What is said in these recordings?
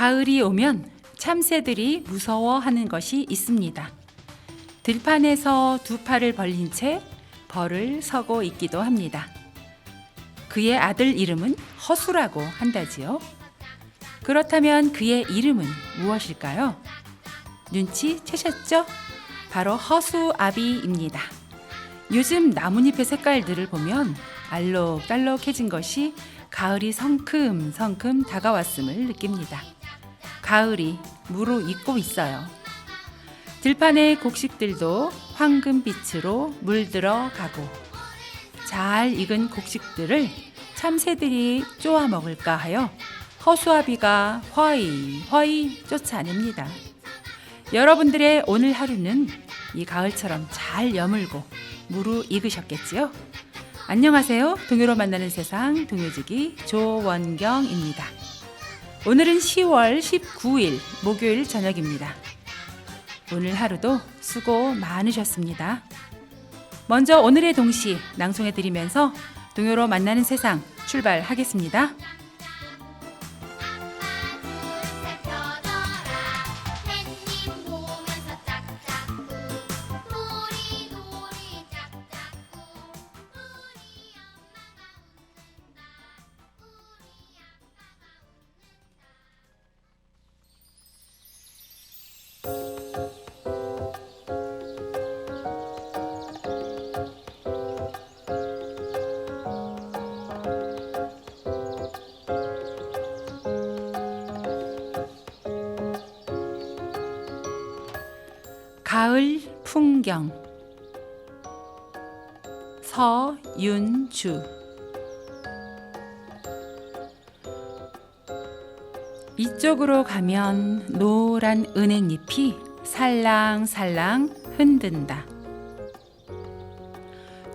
가을이 오면 참새들이 무서워하는 것이 있습니다. 들판에서 두 팔을 벌린 채 벌을 서고 있기도 합니다. 그의 아들 이름은 허수라고 한다지요. 그렇다면 그의 이름은 무엇일까요? 눈치채셨죠? 바로 허수아비입니다. 요즘 나뭇잎의 색깔들을 보면 알록달록해진 것이 가을이 성큼성큼 다가왔음을 느낍니다. 가을이 무르익고 있어요. 들판의 곡식들도 황금빛으로 물들어 가고 잘 익은 곡식들을 참새들이 쪼아 먹을까 하여 허수아비가 허이 쫓아냅니다. 여러분들의 오늘 하루는 이 가을처럼 잘 여물고 무르익으셨겠지요? 안녕하세요. 동요로 만나는 세상 동요지기 조원경입니다. 오늘은 10월 19일 목요일 저녁입니다. 오늘 하루도 수고 많으셨습니다. 먼저 오늘의 동시 낭송해드리면서 동요로 만나는 세상 출발하겠습니다. 가을 풍경 서윤주. 이쪽으로 가면 노란 은행잎이 살랑살랑 흔든다.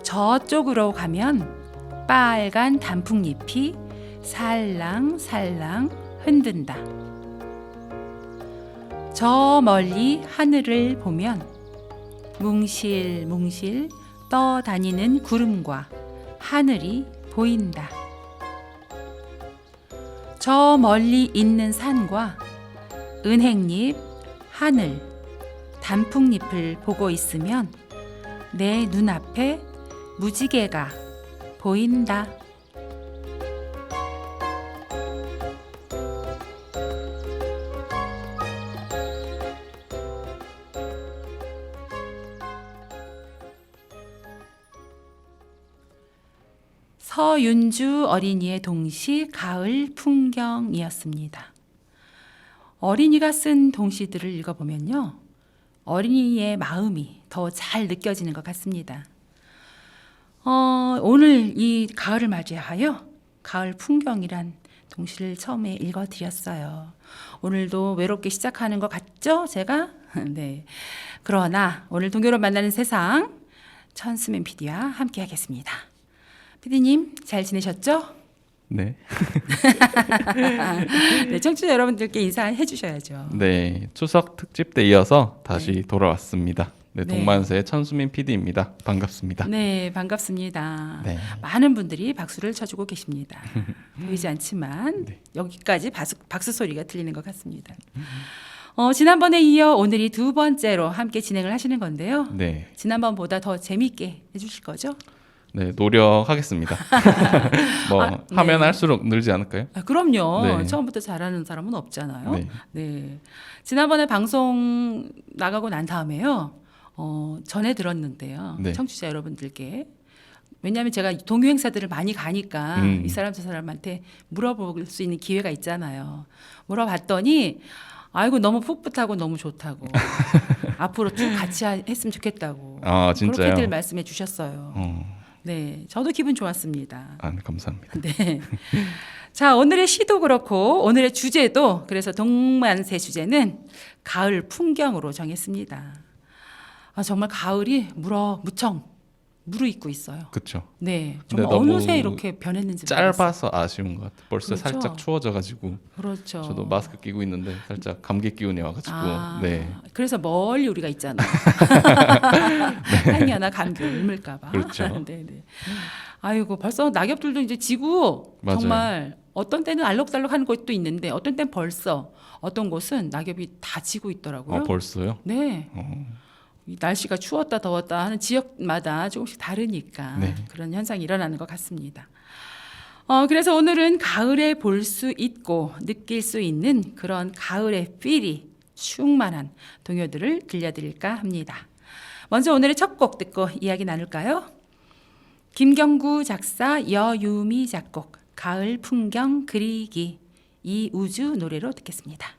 저쪽으로 가면 빨간 단풍잎이 살랑살랑 흔든다. 저 멀리 하늘을 보면 뭉실뭉실 떠다니는 구름과 하늘이 보인다. 저 멀리 있는 산과 은행잎, 하늘, 단풍잎을 보고 있으면 내 눈앞에 무지개가 보인다. 서윤주 어린이의 동시 가을 풍경이었습니다. 어린이가 쓴 동시들을 읽어보면요, 어린이의 마음이 더 잘 느껴지는 것 같습니다. 오늘 이 가을을 맞이하여 가을 풍경이란 동시를 처음에 읽어드렸어요. 오늘도 외롭게 시작하는 것 같죠, 제가? 네. 그러나 오늘 동요로 만나는 세상 천수민 PD와 함께 하겠습니다. PD님 잘 지내셨죠? 네. 네, 청취자 여러분들께 인사해 주셔야죠. 네, 추석 특집 때 이어서 다시 돌아왔습니다. 네, 네. 동만세의 천수민 PD입니다. 반갑습니다. 네, 반갑습니다. 네. 많은 분들이 박수를 쳐주고 계십니다. 보이지 않지만 네. 여기까지 박수 소리가 들리는 것 같습니다. 지난번에 이어 오늘이 두 번째로 함께 진행을 하시는 건데요. 네, 지난번보다 더 재미있게 해주실 거죠? 네, 노력하겠습니다. 뭐 네. 하면 할수록 늘지 않을까요? 그럼요. 네. 처음부터 잘하는 사람은 없잖아요. 네. 네. 지난번에 방송 나가고 난 다음에요. 전해 들었는데요. 네. 청취자 여러분들께. 왜냐하면 제가 동요 행사들을 많이 가니까 이 사람 저 사람한테 물어볼 수 있는 기회가 있잖아요. 물어봤더니 아이고 너무 풋풋하고 너무 좋다고. 앞으로 쭉 같이 했으면 좋겠다고. 아, 진짜요? 그렇게들 말씀해 주셨어요. 네, 저도 기분 좋았습니다. 아, 네, 감사합니다. 네. 자, 오늘의 시도 그렇고 오늘의 주제도 그래서 동만세 주제는 가을 풍경으로 정했습니다. 정말 가을이 무척 무르익고 있어요. 그쵸. 네, 근데 정말 너무 어느새 이렇게 변했는지 모르겠어요. 짧아서 아쉬운 것 같아요. 벌써 그렇죠. 살짝 추워져가지고 그렇죠. 저도 마스크 끼고 있는데 살짝 감기 기운이 와가지고 네. 그래서 멀리 우리가 있잖아요. 향이나 감기 옮을까봐. 그렇죠. 네네. 아이고 벌써 낙엽들도 이제 지고 맞아요. 정말 어떤 때는 알록달록한 곳도 있는데 어떤 때는 벌써 어떤 곳은 낙엽이 다 지고 있더라고요. 벌써요? 네. 이 날씨가 추웠다 더웠다 하는 지역마다 조금씩 다르니까 네. 그런 현상이 일어나는 것 같습니다. 그래서 오늘은 가을에 볼 수 있고 느낄 수 있는 그런 가을의 필이 충만한 동요들을 들려드릴까 합니다. 먼저 오늘의 첫 곡 듣고 이야기 나눌까요? 김경구 작사, 여유미 작곡, 가을 풍경 그리기, 이우주 노래로 듣겠습니다.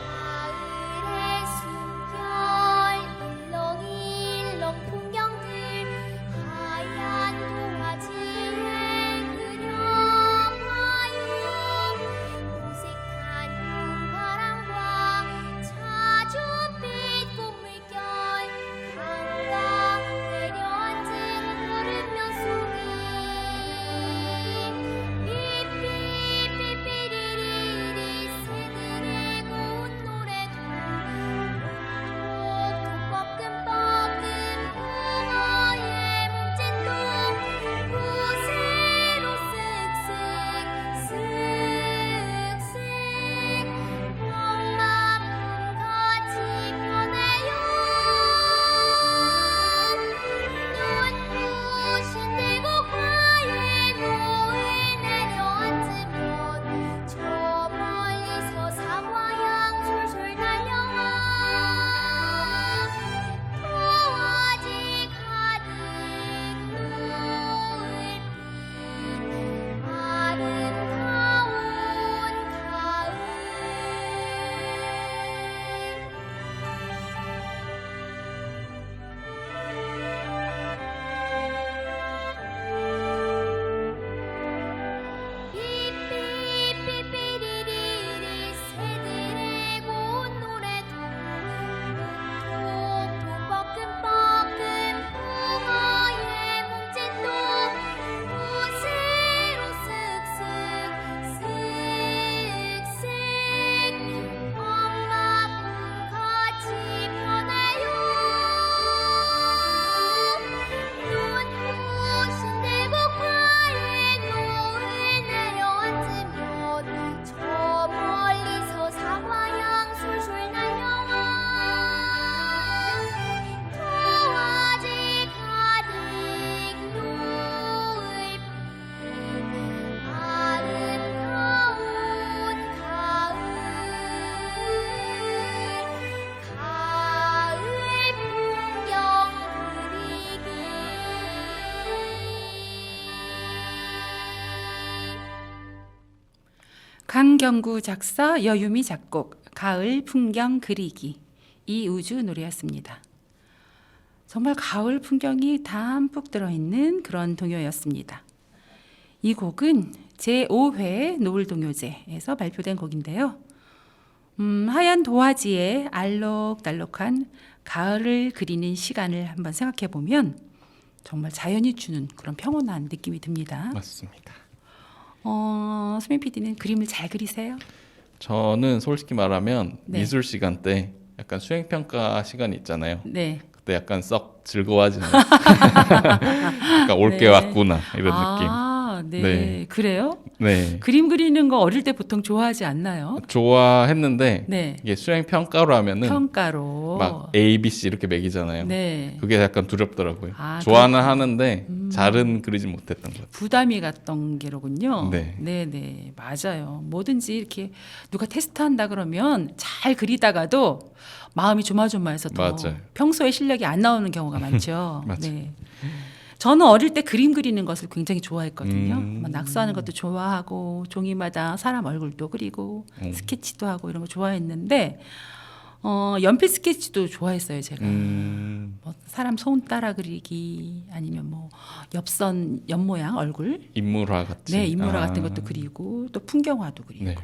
가을의 숨결 일렁일렁 풍경들 하얀 도화지에 그려봐요. 어색한 봄바람과 자줏빛 꽃물결 강가 내려앉은 푸른 면속이 삐삐삐삐리리리 새들의 고운 노래도 톡톡 뻐끔뻐끔 붕어의 몸짓도 구세로 쓱쓱 쓱쓱 엄마같이 변해요. 눈부신 대곡가에 노을 내려앉으면 저 멀리서 사과향 솔솔 달려와 도화지 가득 노을빛 아름다운 가을. 삐삐삐삐리리리 새들의 고운 노래도 톡톡 뻐끔뻐끔 붕어의 몸짓도 구세로 쓱쓱 쓱쓱 엄마같이 변해요. 눈부신 대곡가에 노을 내려앉으면 저 멀리서 사과향 솔솔 날려와 도화지 가득 노을빛 아름다운 가을. 가을 풍경 그리기. 강경구 작사, 여유미 작곡, 가을 풍경 그리기, 이우주 노래였습니다. 정말 가을 풍경이 담뿍 들어있는 그런 동요였습니다. 이 곡은 제5회 노을동요제에서 발표된 곡인데요. 하얀 도화지에 알록달록한 가을을 그리는 시간을 한번 생각해 보면 정말 자연이 주는 그런 평온한 느낌이 듭니다. 맞습니다. 수민 PD는 그림을 잘 그리세요? 저는 솔직히 말하면 네. 미술 시간 때 약간 수행 평가 시간이 있잖아요. 네. 그때 약간 썩 즐거워하지 않아요. 약간 올 게 네. 왔구나 이런 네. 네. 그래요? 느낌. 네. 그림 그리는 거 어릴 때 보통 좋아하지 않나요? 좋아했는데 네. 이게 수행 평가로 하면은 평가로. 막 A, B, C 이렇게 매기잖아요. 네. 그게 약간 두렵더라고요. 아, 좋아는 하는데 잘은 그리지 못했던 것 같아요. 부담이 갔던 게로군요. 네. 네, 맞아요. 뭐든지 이렇게 누가 테스트한다 그러면 잘 그리다가도 마음이 조마조마해서 더 맞아요. 평소에 실력이 안 나오는 경우가 많죠. 맞아요. 네. 저는 어릴 때 그림 그리는 것을 굉장히 좋아했거든요. 막 막 낙서하는 것도 좋아하고 종이마다 사람 얼굴도 그리고 스케치도 하고 이런 거 좋아했는데 연필 스케치도 좋아했어요, 제가. 음, 뭐 사람 손 따라 그리기 아니면 뭐 엽선 옆 모양 얼굴, 인물화 같이. 네 인물화 아, 같은 것도 그리고 또 풍경화도 그리고 네.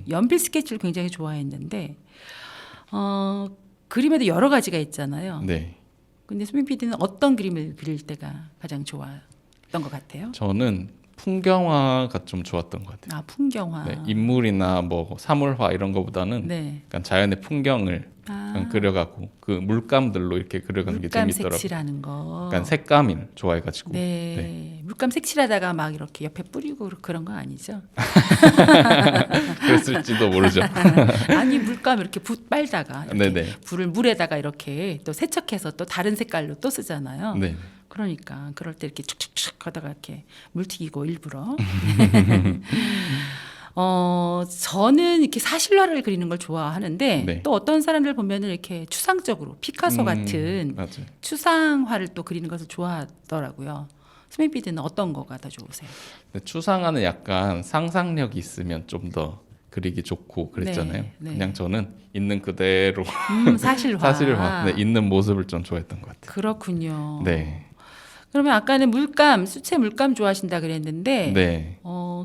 연필 스케치를 굉장히 좋아했는데 그림에도 여러 가지가 있잖아요. 네. 근데 수민 PD는 어떤 그림을 그릴 때가 가장 좋았던 것 같아요? 저는 풍경화가 좀 좋았던 것 같아요. 아 풍경화. 네, 인물이나 뭐 사물화 이런 거보다는 네. 약간 자연의 풍경을 아, 약간 그려가고 그 물감들로 이렇게 그려가는 게 물감 재밌더라고요. 색칠하는 거. 약간 색감을 좋아해가지고. 네. 물감 색칠하다가 막 이렇게 옆에 뿌리고 그런 거 아니죠? 그랬을지도 모르죠. 아니 물감 이렇게 붓 빨다가 이렇게 네네. 불을 물에다가 이렇게 또 세척해서 또 다른 색깔로 또 쓰잖아요. 네. 그러니까 그럴 때 이렇게 축축축 하다가 이렇게 물 튀기고 일부러. 저는 이렇게 사실화를 그리는 걸 좋아하는데 네. 또 어떤 사람들 보면은 이렇게 추상적으로 피카소 같은 맞아요. 추상화를 또 그리는 것을 좋아하더라고요. 수민 PD는 어떤 거가 더 좋으세요? 근데 추상화는 약간 상상력이 있으면 좀 더 그리기 좋고 그랬잖아요. 네, 네. 그냥 저는 있는 그대로 사실화. 사실화, 네, 있는 모습을 좀 좋아했던 것 같아요. 그렇군요. 네, 그러면 아까는 물감, 수채 물감 좋아하신다 그랬는데 네,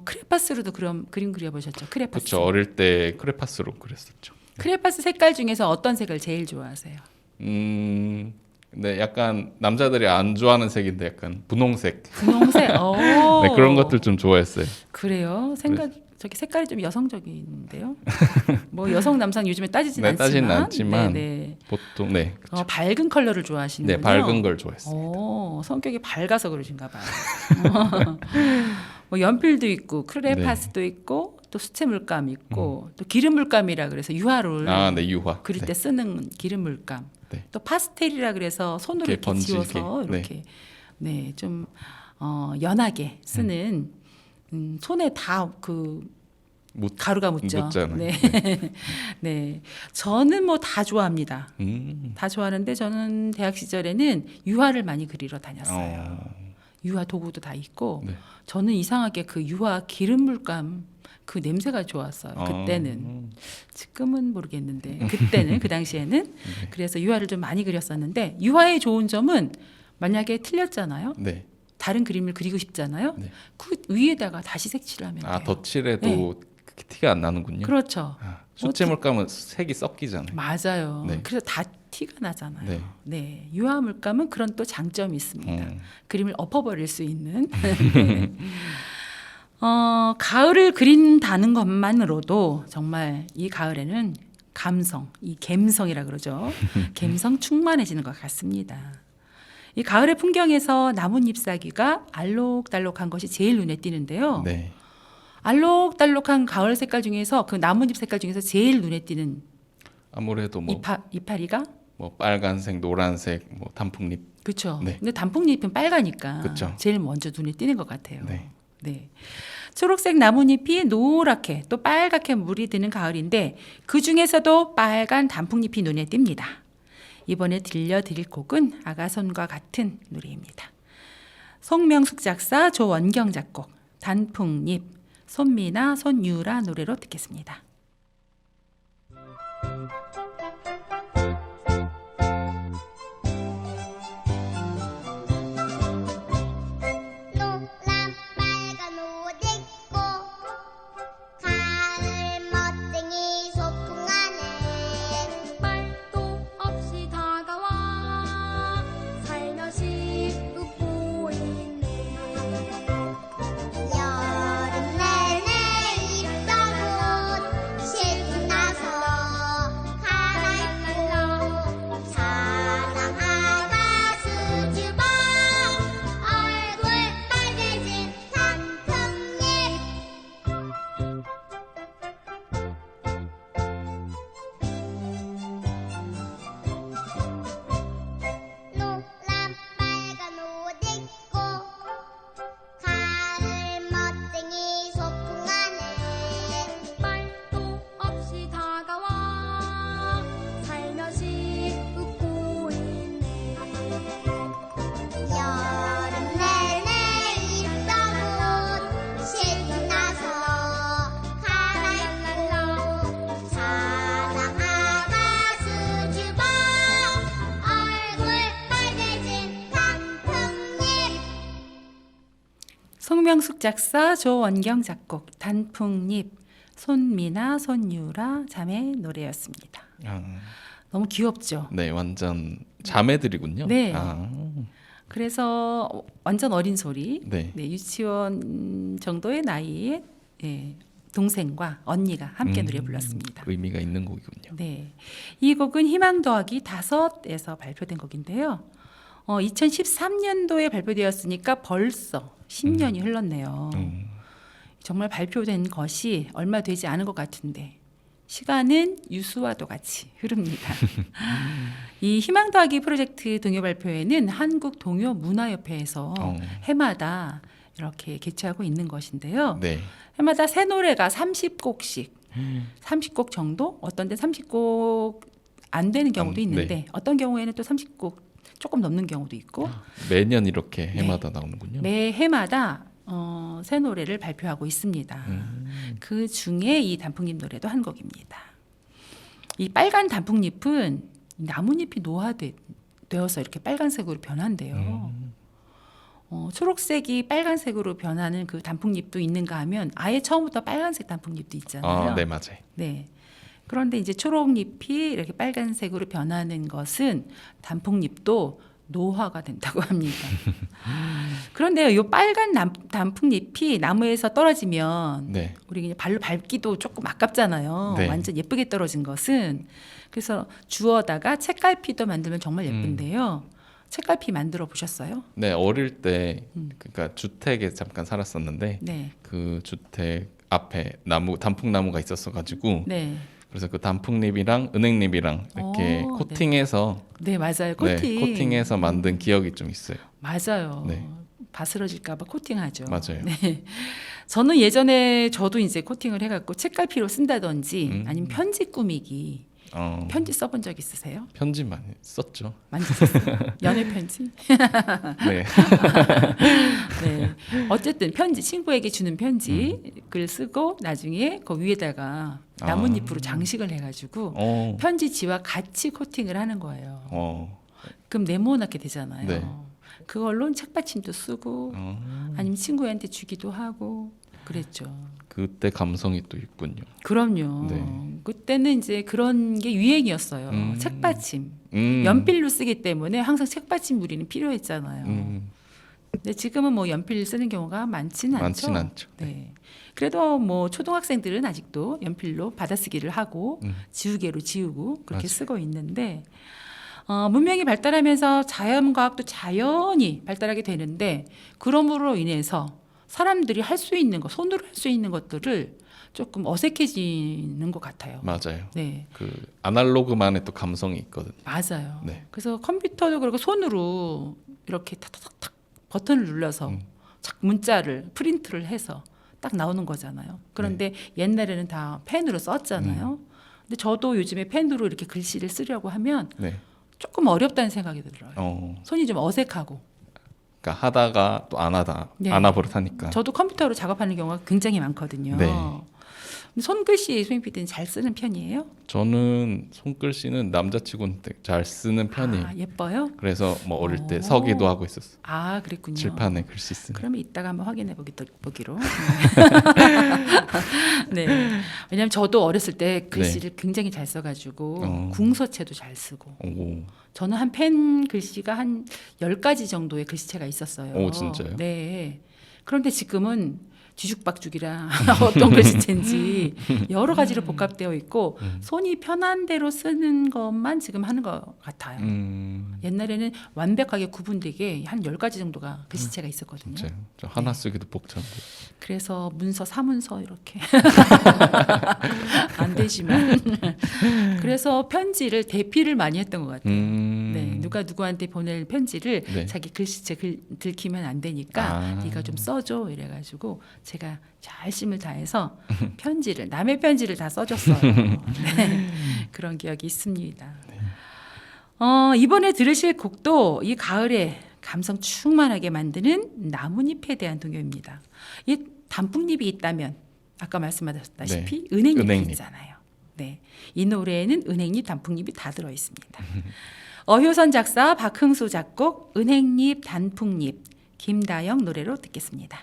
크레파스로도 그림 그려보셨죠? 크레파스. 그렇죠. 어릴 때 크레파스로 그랬었죠. 크레파스 색깔 중에서 어떤 색을 제일 좋아하세요? 근데 약간 남자들이 안 좋아하는 색인데 약간 분홍색. 분홍색. 오. 네, 그런 것들 좀 좋아했어요. 그래요. 저기 색깔이 좀 여성적인데요. 뭐 여성 남성 요즘에 따지진 네, 않지만. 따지는 않지만 네네. 보통 네, 그렇죠. 밝은 컬러를 좋아하시는군요. 네, 밝은 걸 좋아했어요. 오, 성격이 밝아서 그러신가 봐요. 뭐 연필도 있고 크레파스도 있고 또 수채 물감 있고 또 기름 물감이라 그래서 유화를 아, 네, 유화. 그릴 네. 때 쓰는 기름 물감. 네. 또 파스텔이라 그래서 손으로 이렇게 이렇게 번지게. 지워서 네. 이렇게 네, 좀 연하게 쓰는 손에 다 그 가루가 묻죠. 묻잖아요. 네. 네. 저는 뭐 다 좋아합니다. 음. 다 좋아하는데 저는 대학 시절에는 유화를 많이 그리러 다녔어요. 유화 도구도 다 있고 네. 저는 이상하게 그 유화 기름 물감 그 냄새가 좋았어요. 그때는. 지금은 모르겠는데 그때는 그 당시에는 그래서 유화를 좀 많이 그렸었는데 유화의 좋은 점은 만약에 틀렸잖아요. 네. 다른 그림을 그리고 싶잖아요. 네. 그 위에다가 다시 색칠하면 돼요. 아, 덧칠해도 네. 그렇게 티가 안 나는군요. 그렇죠. 아, 수채 물감은 색이 섞이잖아요. 맞아요. 네. 그래서 다 티가 나잖아요. 네. 네. 유화 물감은 그런 또 장점이 있습니다. 그림을 엎어버릴 수 있는. 네. 가을을 그린다는 것만으로도 정말 이 가을에는 감성, 이 갬성이라 그러죠. 갬성 충만해지는 것 같습니다. 이 가을의 풍경에서 나뭇잎 사귀가 알록달록한 것이 제일 눈에 띄는데요. 네. 알록달록한 가을 색깔 중에서 그 나뭇잎 색깔 중에서 제일 눈에 띄는 아무래도 뭐, 이파리가 뭐 빨간색, 노란색, 뭐 단풍잎. 그렇죠. 네. 근데 단풍잎은 빨가니까 그쵸. 제일 먼저 눈에 띄는 것 같아요. 네. 네. 초록색 나뭇잎이 노랗게 또 빨갛게 물이 드는 가을인데 그 중에서도 빨간 단풍잎이 눈에 띕니다. 이번에 들려드릴 곡은 아가손과 같은 노래입니다. 송명숙 작사, 조원경 작곡, 단풍잎, 손미나, 손유라 노래로 듣겠습니다. 노랑 빨간 옷 입고 가을 멋쟁이 소풍 안에 말도 없이 다가와 살며시 웃고 있네. 여름 내내 입던 옷 송명숙 작사, 조원경 작곡, 단풍잎, 손미나, 손유라 자매 노래였습니다. 아, 너무 귀엽죠? 네, 완전 자매들이군요. 네. 아, 그래서 완전 어린 소리, 네. 네, 유치원 정도의 나이에 예, 동생과 언니가 함께 노래 불렀습니다. 의미가 있는 곡이군요. 네, 이 곡은 희망 더하기 5에서 발표된 곡인데요. 2013년도에 발표되었으니까 벌써 10년이 흘렀네요. 정말 발표된 것이 얼마 되지 않은 것 같은데 시간은 유수와도 같이 흐릅니다. 이 희망 더하기 프로젝트 동요 발표회는 한국 동요 문화협회에서 해마다 이렇게 개최하고 있는 것인데요. 네. 해마다 새 노래가 30곡씩, 30곡 정도? 어떤 데 30곡 안 되는 경우도 있는데 네. 어떤 경우에는 또 30곡 조금 넘는 경우도 있고 매년 이렇게 해마다 나오는군요. 매 해마다 새 노래를 발표하고 있습니다. 그 중에 이 단풍잎 노래도 한 곡입니다. 이 빨간 단풍잎은 나뭇잎이 노화되어서 이렇게 빨간색으로 변한대요. 초록색이 빨간색으로 변하는 그 단풍잎도 있는가 하면 아예 처음부터 빨간색 단풍잎도 있잖아요. 아, 네, 맞아요. 네. 그런데 이제 초록잎이 이렇게 빨간색으로 변하는 것은 단풍잎도 노화가 된다고 합니다. 그런데 이 빨간 단풍잎이 나무에서 떨어지면 네. 우리 그냥 발로 밟기도 조금 아깝잖아요. 네. 완전 예쁘게 떨어진 것은. 그래서 주워다가 책갈피도 만들면 정말 예쁜데요. 책갈피 만들어 보셨어요? 네, 어릴 때 그러니까 주택에 잠깐 살았었는데 네. 그 주택 앞에 단풍나무가 있었어 가지고 네. 그래서 그 단풍잎이랑 은행잎이랑 이렇게 오, 코팅해서 네, 맞아요. 코팅. 네, 코팅해서 만든 기억이 좀 있어요. 맞아요. 네. 바스러질까봐 코팅하죠. 맞아요. 네. 저는 예전에 저도 이제 코팅을 해갖고 책갈피로 쓴다든지 아니면 편지 꾸미기. 편지 써본 적 있으세요? 편지 많이 썼죠. 많이 썼어요. 연애 편지? 네. 네. 어쨌든 편지, 친구에게 주는 편지 글 쓰고 나중에 그 위에다가 나뭇잎으로 장식을 해가지고 편지지와 같이 코팅을 하는 거예요. 그럼 네모나게 되잖아요. 네. 그걸로 책받침도 쓰고 아니면 친구한테 주기도 하고 그랬죠. 그때 감성이 또 있군요. 그럼요. 네. 그때는 이제 그런 게 유행이었어요. 책받침. 연필로 쓰기 때문에 항상 책받침 무리는 필요했잖아요. 근데 지금은 뭐 연필 쓰는 경우가 많지는 않죠. 많진 않죠. 네. 그래도 뭐 초등학생들은 아직도 연필로 받아쓰기를 하고 지우개로 지우고 그렇게 맞아요. 쓰고 있는데 문명이 발달하면서 자연과학도 자연히 발달하게 되는데 그러므로 인해서 사람들이 할 수 있는 것, 손으로 할 수 있는 것들을 조금 어색해지는 것 같아요. 맞아요. 네, 그 아날로그만의 또 감성이 있거든요. 맞아요. 네. 그래서 컴퓨터도 그렇고 손으로 이렇게 탁탁탁 버튼을 눌러서 착 문자를 프린트를 해서 딱 나오는 거잖아요. 그런데 옛날에는 다 펜으로 썼잖아요. 근데 저도 요즘에 펜으로 이렇게 글씨를 쓰려고 하면 네. 조금 어렵다는 생각이 들어요. 손이 좀 어색하고. 그러니까 하다가 또 안 하다 네. 안 하버릇하니까. 저도 컴퓨터로 작업하는 경우가 굉장히 많거든요. 네. 손글씨 소임 PD는 잘 쓰는 편이에요? 저는 손글씨는 남자치고는 되게 잘 쓰는 편이에요. 아, 예뻐요? 그래서 뭐 어릴 때 오. 서기도 하고 있었어요. 아, 그랬군요. 칠판에 글씨 쓰는. 그러면 이따가 한번 확인해 보기로. 네. 왜냐하면 저도 어렸을 때 글씨를 굉장히 잘 써가지고 궁서체도 잘 쓰고. 오. 저는 한 펜 글씨가 한 10가지 정도의 글씨체가 있었어요. 오, 진짜요? 네. 그런데 지금은 뒤죽박죽이라 어떤 글씨체인지 여러 가지로 복합되어 있고 손이 편한 대로 쓰는 것만 지금 하는 것 같아요. 옛날에는 완벽하게 구분되게 한 10가지 정도가 글씨체가 있었거든요. 진짜요? 저 하나 쓰기도 벅찬데. 그래서 문서, 사문서 이렇게 안 되지만 그래서 편지를 대피를 많이 했던 것 같아요. 네, 누가 누구한테 보낼 편지를 네. 자기 글씨체 들키면 안 되니까 네가 좀 써줘 이래가지고 제가 열심을 다해서 편지를 남의 편지를 다 써줬어요. 네, 그런 기억이 있습니다. 이번에 들으실 곡도 이 가을에 감성 충만하게 만드는 나뭇잎에 대한 동요입니다. 이 단풍잎이 있다면 아까 말씀하셨다시피 은행잎이 은행잎. 있잖아요. 네, 이 노래에는 은행잎, 단풍잎이 다 들어 있습니다. 어효선 작사, 박흥수 작곡, 은행잎, 단풍잎, 김다영 노래로 듣겠습니다.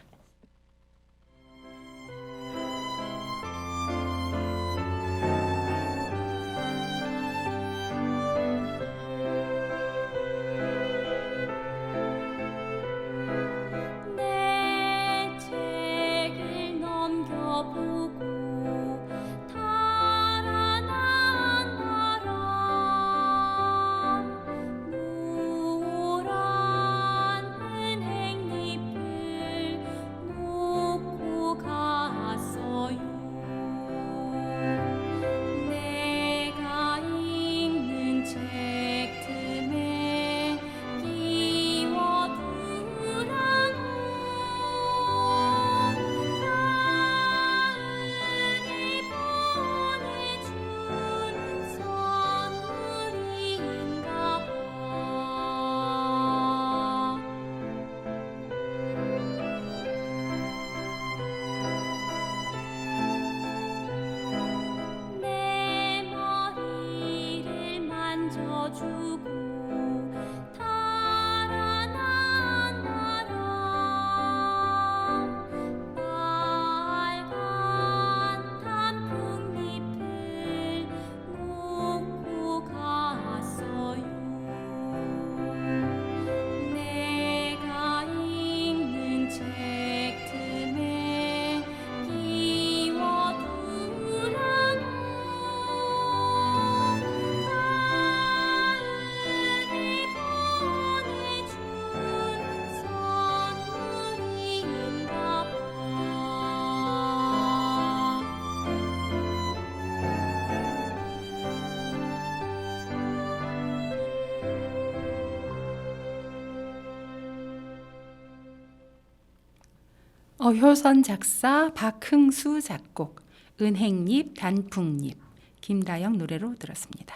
효선 작사, 박흥수 작곡, 은행잎, 단풍잎, 김다영 노래로 들었습니다.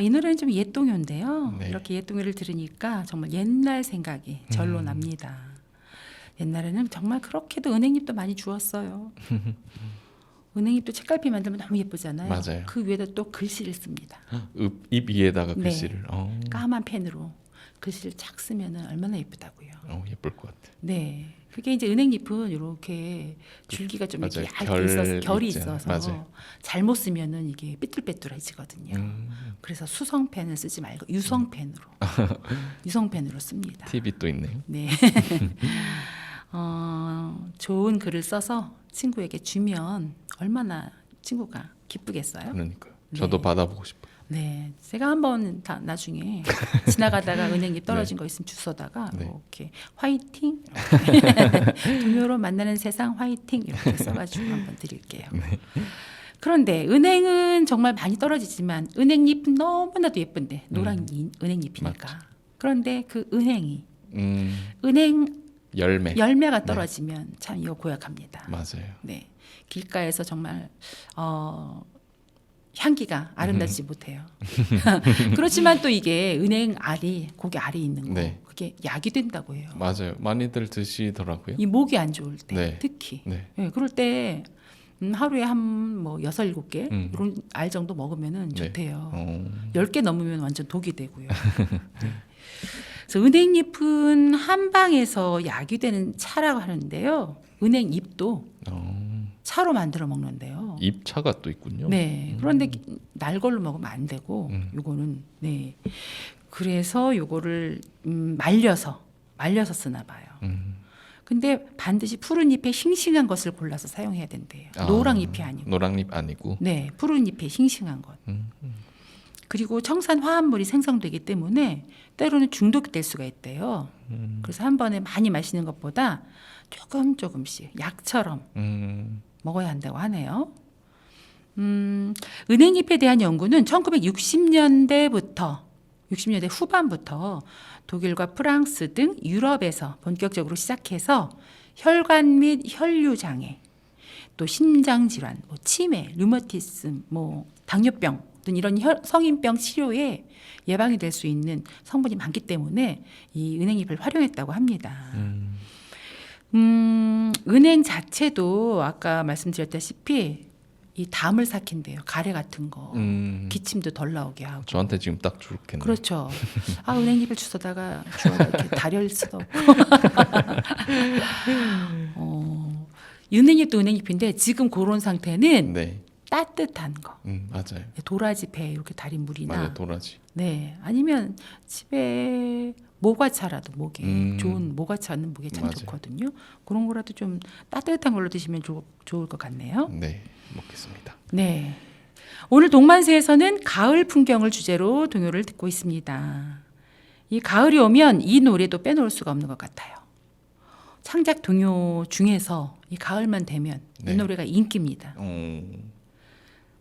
이 노래는 좀 옛동요인데요. 네. 이렇게 옛동요를 들으니까 정말 옛날 생각이 절로 납니다. 옛날에는 정말 그렇게도 은행잎도 많이 주웠어요. 은행잎도 책갈피 만들면 너무 예쁘잖아요. 맞아요. 그 위에다 또 글씨를 씁니다. 입 위에다가 네. 글씨를. 까만 펜으로 글씨를 착 쓰면은 얼마나 예쁘다고요. 예쁠 것 같아. 네, 그게 이제 은행잎은 이렇게 줄기가 좀 이렇게 맞아요. 얇게 있어서 결이 있잖아요. 있어서 맞아요. 잘못 쓰면은 이게 삐뚤빼뚤해지거든요. 그래서 수성펜을 쓰지 말고 유성펜으로 유성펜으로 씁니다. 팁이 또 있네요. 네. 좋은 글을 써서 친구에게 주면 얼마나 친구가 기쁘겠어요? 그러니까요. 저도 네. 받아보고 싶어요. 네, 제가 한번 나중에 지나가다가 은행잎 떨어진 거 있으면 주워다가 네. 이렇게 화이팅 이렇게 동요로 만나는 세상 화이팅 이렇게 써가지고 한번 드릴게요. 네. 그런데 은행은 정말 많이 떨어지지만 은행잎은 너무나도 예쁜데 노란 은행잎이니까. 그런데 그 은행이 은행 열매가 떨어지면 참 이거 고약합니다. 맞아요. 네, 길가에서 정말 향기가 아름답지 못해요. 그렇지만 또 이게 은행 알이 고기 알이 있는 거 네. 그게 약이 된다고 해요. 맞아요. 많이들 드시더라고요. 이 목이 안 좋을 때 네. 특히 네. 네, 그럴 때 하루에 한 뭐 6-7개 이런 알 정도 먹으면은 네. 좋대요. 10개 10개 넘으면 완전 독이 되고요. 네. 그래서 은행잎은 한방에서 약이 되는 차라고 하는데요. 은행잎도 차로 만들어 먹는데요. 잎차가 또 있군요. 네. 그런데 날 걸로 먹으면 안 되고 요거는 네. 그래서 요거를 말려서 쓰나 봐요. 근데 반드시 푸른 잎에 싱싱한 것을 골라서 사용해야 된대요. 노랑 잎이 아니고. 노랑잎 아니고. 네, 푸른 잎에 싱싱한 것. 그리고 청산 화합물이 생성되기 때문에 때로는 중독될 수가 있대요. 그래서 한 번에 많이 마시는 것보다 조금씩 약처럼 먹어야 한다고 하네요. 은행잎에 대한 연구는 1960년대 후반부터 독일과 프랑스 등 유럽에서 본격적으로 시작해서 혈관 및 혈류 장애, 또 심장 질환, 치매, 류머티즘, 당뇨병 등 이런 성인병 치료에 예방이 될 수 있는 성분이 많기 때문에 이 은행잎을 활용했다고 합니다. 은행 자체도 아까 말씀드렸다시피 이 담을 삭힌대요. 가래 같은 거, 기침도 덜 나오게 하고. 저한테 지금 딱 좋겠네요. 그렇죠. 은행잎을 주워다가 이렇게 다릴 수도 없고. 은행잎도 은행잎인데 지금 그런 상태는 네. 따뜻한 거. 맞아요. 도라지 배 이렇게 달인 물이나 맞아요. 도라지. 네, 아니면 집에 모과차라도 목에 좋은 모과차는 목에 참 맞아요. 좋거든요. 그런 거라도 좀 따뜻한 걸로 드시면 좋을 것 같네요. 네. 먹겠습니다. 네. 오늘 동만세에서는 가을 풍경을 주제로 동요를 듣고 있습니다. 이 가을이 오면 이 노래도 빼놓을 수가 없는 것 같아요. 창작 동요 중에서 이 가을만 되면 네. 이 노래가 인기입니다.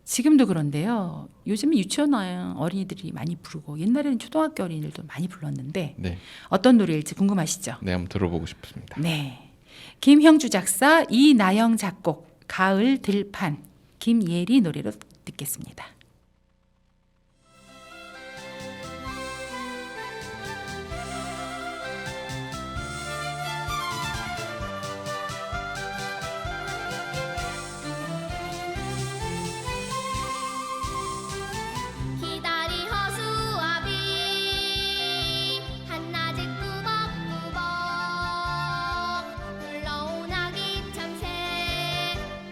지금도 그런데요. 요즘은 유치원 어린이들이 많이 부르고 옛날에는 초등학교 어린이들도 많이 불렀는데 네. 어떤 노래일지 궁금하시죠? 네, 한번 들어보고 싶습니다. 네. 김형주 작사, 이나영 작곡, 가을 들판, 김예리 노래로 듣겠습니다. 기다리 허수아비 한낮에 꾸벅꾸벅 흘러온 아기 참새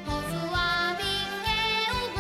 허수아비 깨우고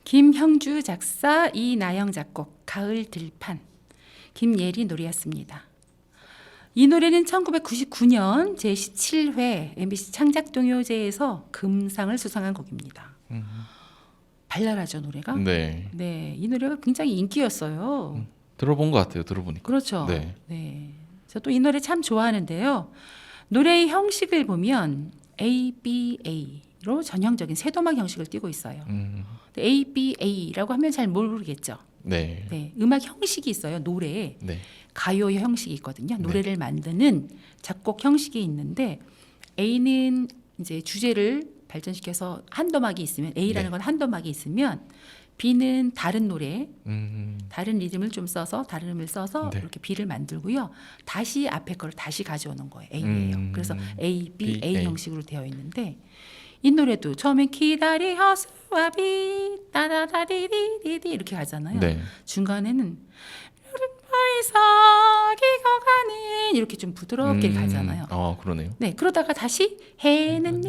김형주 작사, 이나영 작곡, 가을 들판, 김예리 노래였습니다. 이 노래는 1999년 제17회 MBC 창작동요제에서 금상을 수상한 곡입니다. 발랄하죠 노래가? 네. 네, 이 노래가 굉장히 인기였어요. 들어본 것 같아요. 들어보니까. 그렇죠. 네. 네. 저도 이 노래 참 좋아하는데요. 노래의 형식을 보면 ABA로 전형적인 세도막 형식을 띠고 있어요. ABA라고 하면 잘 모르겠죠. 네. 네, 음악 형식이 있어요. 노래에 네. 가요 형식이 있거든요. 노래를 만드는 작곡 형식이 있는데 A는 이제 주제를 발전시켜서 한도막이 있으면 A라는 네. 건 한도막이 있으면 B는 다른 노래, 음. 다른 리듬을 좀 써서 다른 음을 써서 네. 이렇게 B를 만들고요. 다시 앞에 거를 다시 가져오는 거예요. A예요. 그래서 A, B, A A. 형식으로 되어 있는데 이 노래도 처음엔 기다리 허수아비 따다다디디디디 이렇게 가잖아요. 네. 중간에는 이삭이가 가는 이렇게 좀 부드럽게 가잖아요. 아, 그러네요. 네, 그러다가 다시 해는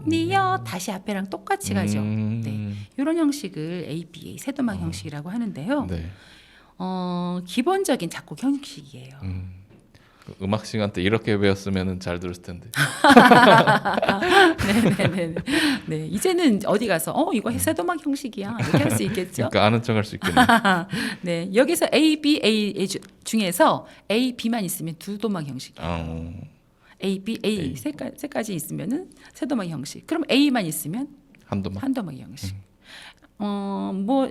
니여 다시 앞에랑 똑같이 가죠. 네, 이런 형식을 ABA 세도막 형식이라고 하는데요. 네. 기본적인 작곡 형식이에요. 음악 시간 때 이렇게 배웠으면 잘 들었을 텐데. 네네네. 네, 이제는 어디 가서 이거 세도막 형식이야 이렇게 할 수 있겠죠. 그러니까 아는 척할 수 있겠네요. 네, 여기서 A, B, A 중에서 A, B만 있으면 두도막 형식이에요. A, B, A 세 가지 있으면은 세도막 형식. 그럼 A만 있으면 한도막. 한도막 형식. 뭐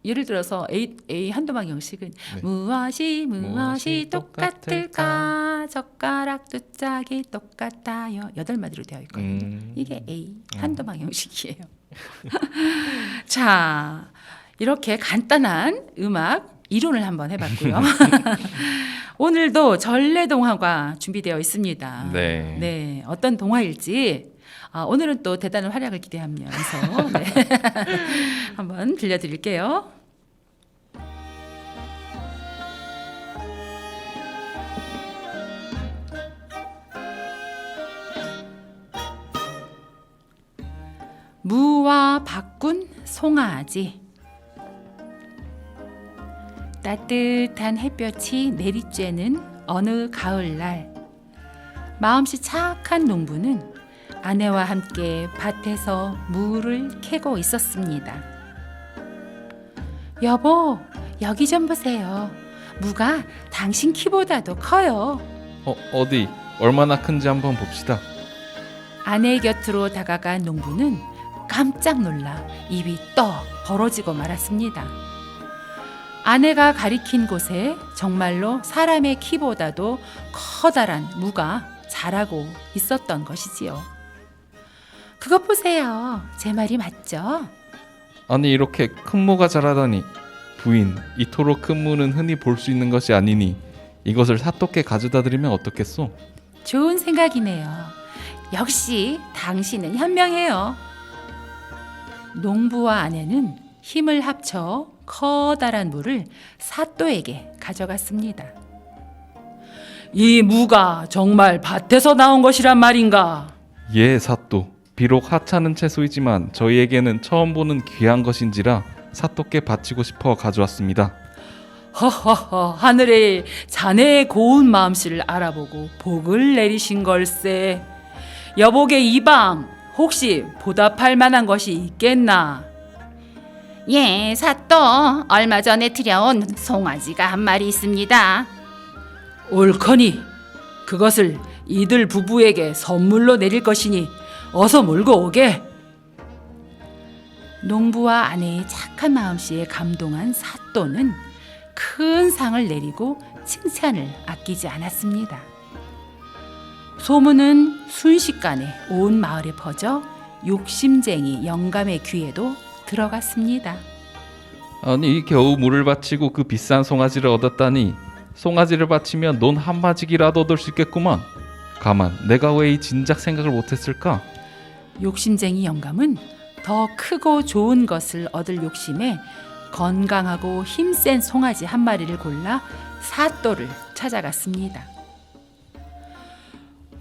예를 들어서 A 한도막 형식은 네. 무엇이 무엇이 똑같을까? 젓가락 두 짝이 똑같아요. 8마디로 되어 있거든요. 이게 A 한도막 형식이에요. 자, 이렇게 간단한 음악 이론을 한번 해봤고요. 오늘도 전래동화가 준비되어 있습니다. 네. 네, 어떤 동화일지 오늘은 또 대단한 활약을 기대하면서 네. 한번 들려드릴게요. 무와 바꾼 송아지. 따뜻한 햇볕이 내리쬐는 어느 가을날 마음씨 착한 농부는 아내와 함께 밭에서 무를 캐고 있었습니다. 여보, 여기 좀 보세요. 무가 당신 키보다도 커요. 어디? 얼마나 큰지 한번 봅시다. 아내 곁으로 다가간 농부는 깜짝 놀라 입이 떡 벌어지고 말았습니다. 아내가 가리킨 곳에 정말로 사람의 키보다도 커다란 무가 자라고 있었던 것이지요. 그것 보세요. 제 말이 맞죠? 아니 이렇게 큰 무가 자라다니. 부인, 이토록 큰 무는 흔히 볼 수 있는 것이 아니니 이것을 사또께 가져다 드리면 어떻겠소? 좋은 생각이네요. 역시 당신은 현명해요. 농부와 아내는 힘을 합쳐 커다란 무를 사또에게 가져갔습니다. 이 무가 정말 밭에서 나온 것이란 말인가? 예, 사또. 비록 하찮은 채소이지만 저희에게는 처음 보는 귀한 것인지라 사또께 바치고 싶어 가져왔습니다. 허허허, 하늘에 자네의 고운 마음씨를 알아보고 복을 내리신 걸세. 여복의 이방 혹시 보답할 만한 것이 있겠나? 예, 사또. 얼마 전에 들여온 송아지가 한 마리 있습니다. 옳거니 그것을 이들 부부에게 선물로 내릴 것이니 어서 몰고 오게. 농부와 아내의 착한 마음씨에 감동한 사또는 큰 상을 내리고 칭찬을 아끼지 않았습니다. 소문은 순식간에 온 마을에 퍼져 욕심쟁이 영감의 귀에도 들어갔습니다. 아니 겨우 물을 바치고 그 비싼 송아지를 얻었다니 송아지를 바치면 논 한 마지기라도 얻을 수 있겠구만. 가만 내가 왜 이 진작 생각을 못했을까? 욕심쟁이 영감은 더 크고 좋은 것을 얻을 욕심에 건강하고 힘센 송아지 한 마리를 골라 사또를 찾아갔습니다.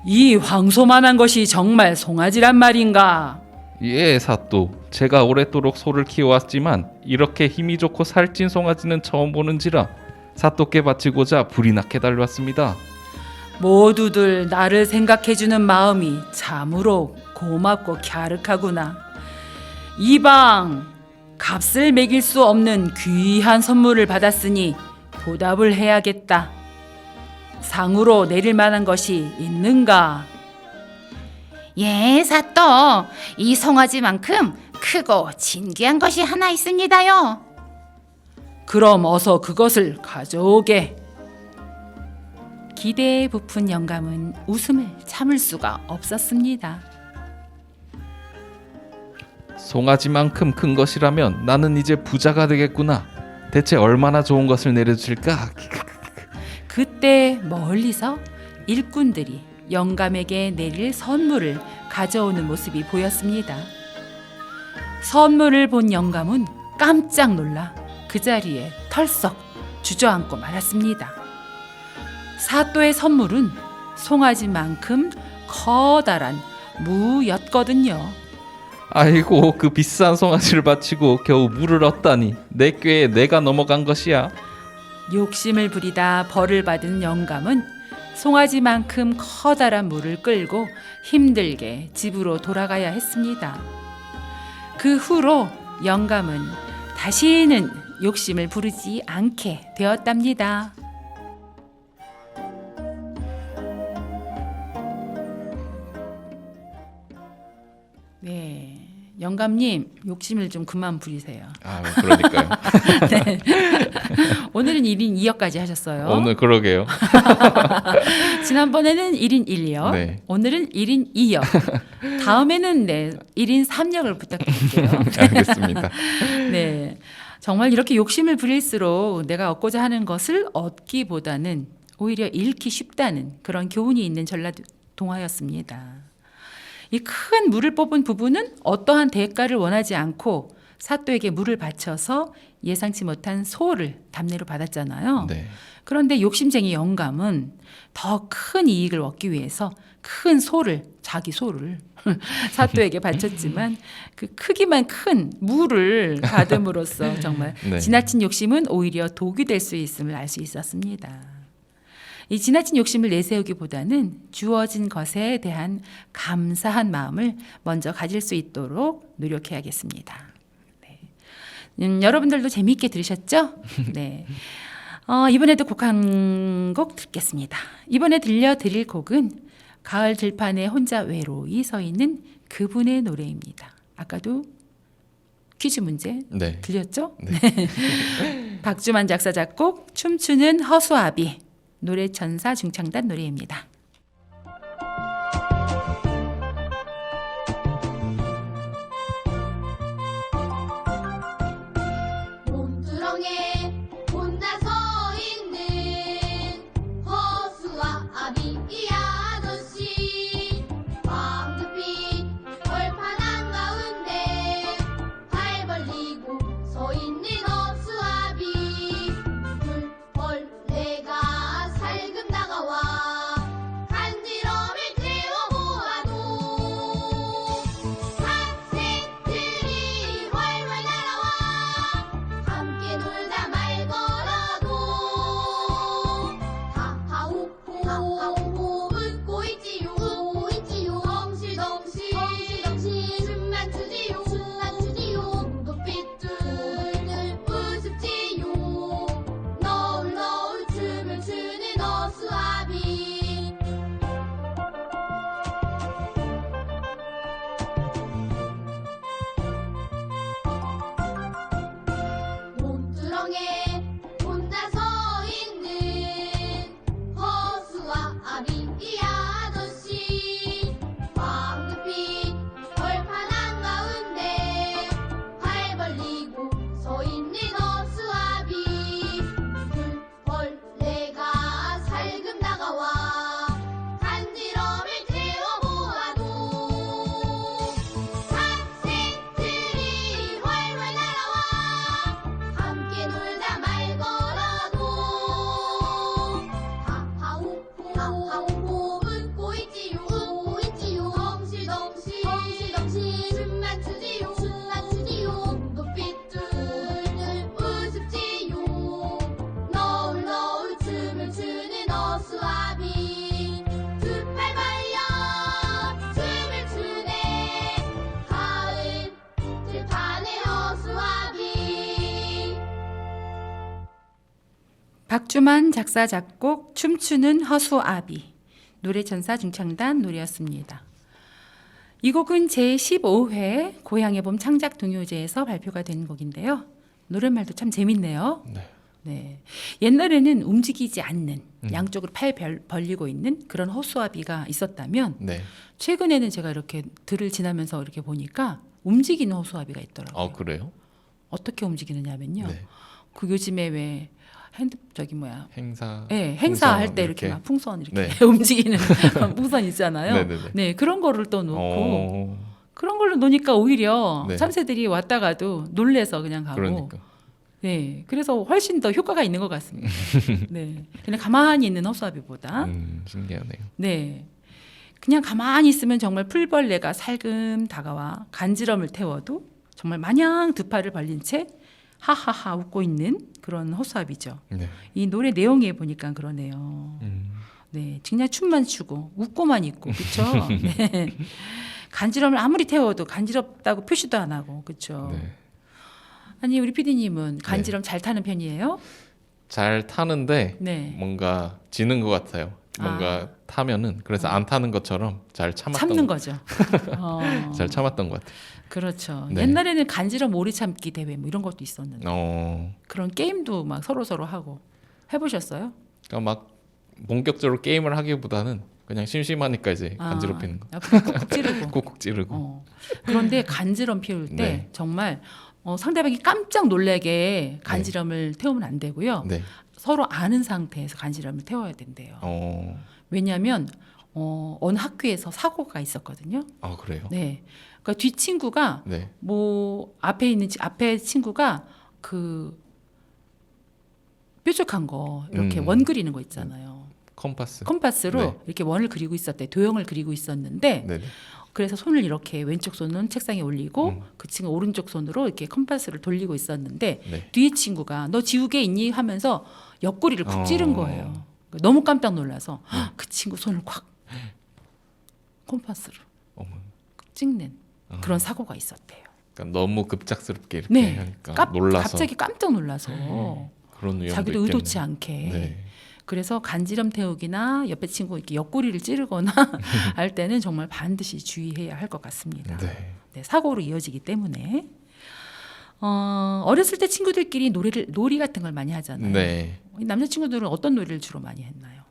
이 황소만한 것이 정말 송아지란 말인가? 예, 사또. 제가 오랫도록 소를 키워왔지만 이렇게 힘이 좋고 살찐 송아지는 처음 보는지라 사또께 바치고자 불이 나게 달려왔습니다. 모두들 나를 생각해주는 마음이 참으로 고맙고 갸륵하구나. 이방 값을 매길 수 없는 귀한 선물을 받았으니 보답을 해야겠다. 상으로 내릴 만한 것이 있는가? 예, 사또. 이 송아지만큼 크고 진귀한 것이 하나 있습니다요. 그럼 어서 그것을 가져오게. 기대에 부푼 영감은 웃음을 참을 수가 없었습니다. 송아지만큼 큰 것이라면 나는 이제 부자가 되겠구나. 대체 얼마나 좋은 것을 내려줄까? 그때 멀리서 일꾼들이 영감에게 내릴 선물을 가져오는 모습이 보였습니다. 선물을 본 영감은 깜짝 놀라 그 자리에 털썩 주저앉고 말았습니다. 사또의 선물은 송아지만큼 커다란 무였거든요. 아이고, 그 비싼 송아지를 바치고 겨우 물을 얻다니 내 꾀에 내가 넘어간 것이야. 욕심을 부리다 벌을 받은 영감은 송아지만큼 커다란 물을 끌고 힘들게 집으로 돌아가야 했습니다. 그 후로 영감은 다시는 욕심을 부리지 않게 되었답니다. 네, 영감님 욕심을 좀 그만 부리세요. 아, 그러니까요. 네. 오늘은 1인 2역까지 하셨어요. 오늘 그러게요. 지난번에는 1인 1역, 네. 오늘은 1인 2역, 다음에는 1인 3역을 부탁드릴게요. 알겠습니다. 네, 정말 이렇게 욕심을 부릴수록 내가 얻고자 하는 것을 얻기보다는 오히려 잃기 쉽다는 그런 교훈이 있는 전라 동화였습니다. 이 큰 물을 뽑은 부부는 어떠한 대가를 원하지 않고 사또에게 물을 바쳐서 예상치 못한 소를 답례로 받았잖아요. 네. 그런데 욕심쟁이 영감은 더 큰 이익을 얻기 위해서 큰 소를, 자기 소를 사또에게 바쳤지만 그 크기만 큰 물을 받음으로써 정말 네. 지나친 욕심은 오히려 독이 될 수 있음을 알 수 있었습니다. 이 지나친 욕심을 내세우기보다는 주어진 것에 대한 감사한 마음을 먼저 가질 수 있도록 노력해야겠습니다. 네. 여러분들도 재미있게 들으셨죠? 네. 이번에도 곡 한 곡 듣겠습니다. 이번에 들려드릴 곡은 가을 들판에 혼자 외로이 서 있는 그분의 노래입니다. 아까도 퀴즈 문제 네. 들렸죠? 네. 박주만 작사 작곡 춤추는 허수아비 노래천사 중창단 노래입니다. 논두렁에 혼자 서 있는 허수와 아비 이 아저씨 황급히 벌판 한가운데 발 벌리고 서 있는 허수아비 물벌레가 살금 다가와 박주만 작사 작곡 춤추는 허수아비 노래천사 중창단 노래였습니다. 이 곡은 제15회 고향의 봄 창작 동요제에서 발표가 된 곡인데요. 노랫말도 참 재밌네요. 네. 네. 옛날에는 움직이지 않는 양쪽으로 팔 벌리고 있는 그런 허수아비가 있었다면 네. 최근에는 제가 이렇게 들을 지나면서 이렇게 보니까 움직이는 허수아비가 있더라고요. 아 그래요? 어떻게 움직이느냐면요. 네. 그 요즘에 왜 저기 뭐야? 행사. 네, 행사할 풍선 때 이렇게 막 풍선 이렇게 네. 움직이는 풍선 있잖아요. 네네네. 네, 그런 거를 또 놓고 어, 그런 걸로 노니까 오히려 네. 참새들이 왔다가도 놀래서 그냥 가고. 그러니까. 네, 그래서 훨씬 더 효과가 있는 것 같습니다. 네, 그냥 가만히 있는 허수아비보다. 신기하네요. 네, 그냥 가만히 있으면 정말 풀벌레가 살금 다가와 간지럼을 태워도 정말 마냥 두 팔을 벌린 채 하하하 웃고 있는 그런 허수아비죠. 네. 이 노래 내용에 보니까 그러네요. 네, 그냥 춤만 추고 웃고만 있고, 그렇죠? 네. 간지럼을 아무리 태워도 간지럽다고 표시도 안 하고, 그렇죠? 네. 아니 우리 PD님은 간지럼 잘 타는 편이에요? 잘 타는데 네. 뭔가 지는 것 같아요. 뭔가 타면은 그래서 안 타는 것처럼 잘 참는 거죠. 잘 참았던 것 같아요. 그렇죠. 네. 옛날에는 간지럼 오래 참기 대회 뭐 이런 것도 있었는데 어, 그런 게임도 막 서로 하고 해보셨어요? 그러니까 막 본격적으로 게임을 하기보다는 그냥 심심하니까 이제 간지럽히는 거. 앞으로 꾹꾹 찌르고. 꾹꾹 찌르고. 그런데 간지럼 피울 때 네. 정말 상대방이 깜짝 놀라게 간지럼을 태우면 안 되고요. 네. 서로 아는 상태에서 간지럼을 태워야 된대요. 왜냐하면 어느 학교에서 사고가 있었거든요. 아 그래요? 네, 그러니까 뒷 친구가 네. 뭐 앞에 친구가 그 뾰족한 거 이렇게 원 그리는 거 있잖아요. 컴파스로 네. 이렇게 원을 그리고 있었대. 도형을 그리고 있었는데 네. 그래서 손을 이렇게 왼쪽 손은 책상에 올리고 그 친구 오른쪽 손으로 이렇게 컴파스를 돌리고 있었는데 네. 뒤에 친구가 너 지우개 있니 하면서 옆구리를 쿡 찌른 거예요. 너무 깜짝 놀라서 그 친구 손을 콱 컴파스로 어머. 찍는 그런 사고가 있었대요. 그러니까 너무 급작스럽게 이렇게 네, 하니까 놀라서 갑자기 깜짝 놀라서 그런 위험도 자기도 있겠네요. 의도치 않게. 네. 그래서 간지럼 태우기나 옆에 친구 이렇게 옆구리를 찌르거나 할 때는 정말 반드시 주의해야 할 것 같습니다. 네. 네, 사고로 이어지기 때문에 어렸을 때 친구들끼리 놀이 같은 걸 많이 하잖아요. 네. 남자친구들은 어떤 놀이를 주로 많이 했나요?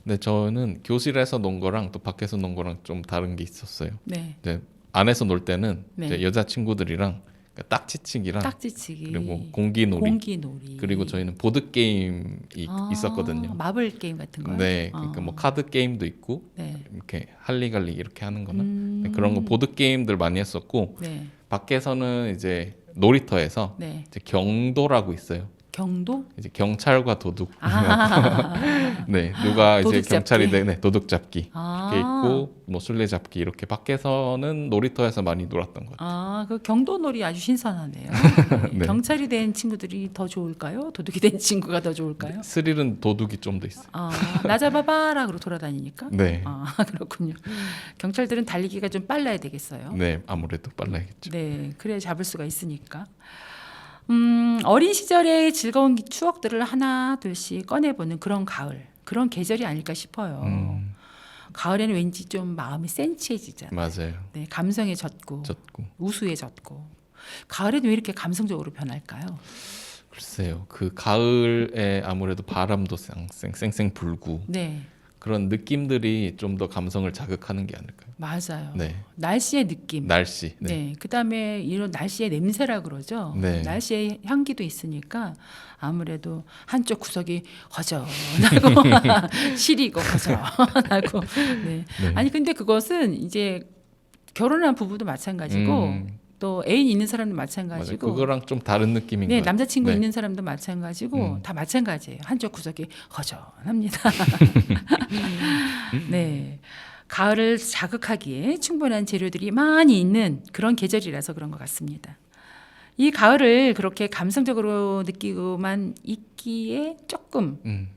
네, 저는 교실에서 논 거랑 또 밖에서 논 거랑 좀 다른 게 있었어요. 네, 이제 안에서 놀 때는 네. 이제 여자 친구들이랑 딱지치기랑 딱지치기, 그리고 공기놀이, 공기놀이. 그리고 저희는 보드 게임이 있었거든요. 마블 게임 같은 거요? 네, 그러니까 뭐 카드 게임도 있고 네. 이렇게 할리갈리 이렇게 하는 거나 네, 그런 거 보드 게임들 많이 했었고 네, 밖에서는 이제 놀이터에서 네. 이제 경도라고 있어요. 경도? 이제 경찰과 도둑. 아, 네, 누가 이제 도둑 경찰이 잡기. 네, 도둑 잡기 아. 이렇게 있고 뭐 술래 잡기 이렇게 밖에서는 놀이터에서 많이 놀았던 것 같아요. 그 경도놀이 아주 신선하네요. 네. 경찰이 된 친구들이 더 좋을까요? 도둑이 된 친구가 더 좋을까요? 스릴은 도둑이 좀 더 있어요. 나 잡아봐라로 돌아다니니까. 네, 그렇군요. 경찰들은 달리기가 좀 빨라야 되겠어요. 네, 아무래도 빨라야겠죠. 네, 그래야 잡을 수가 있으니까. 어린 시절의 즐거운 추억들을 하나 둘씩 꺼내보는 그런 가을, 그런 계절이 아닐까 싶어요. 가을에는 왠지 좀 마음이 센치해지잖아요. 맞아요. 네, 감성에 젖고 졌고 우수에 젖고. 가을에는 왜 이렇게 감성적으로 변할까요? 글쎄요. 그 가을에 아무래도 바람도 쌩쌩 불고 네, 그런 느낌들이 좀 더 감성을 자극하는 게 아닐까요? 맞아요. 네, 날씨의 느낌. 날씨. 네, 네, 그다음에 이런 날씨의 냄새라 그러죠. 네. 날씨의 향기도 있으니까 아무래도 한쪽 구석이 허전하고 시리고 허전하고. 네. 네. 아니 근데 그것은 이제 결혼한 부부도 마찬가지고 또 애인 있는 사람도 맞아요. 마찬가지고. 그거랑 좀 다른 느낌인 네, 것 같아요. 남자친구 네. 있는 사람도 마찬가지고 다 마찬가지예요. 한쪽 구석이 허전합니다. 네. 가을을 자극하기에 충분한 재료들이 많이 있는 그런 계절이라서 그런 것 같습니다. 이 가을을 그렇게 감성적으로 느끼고만 있기에 조금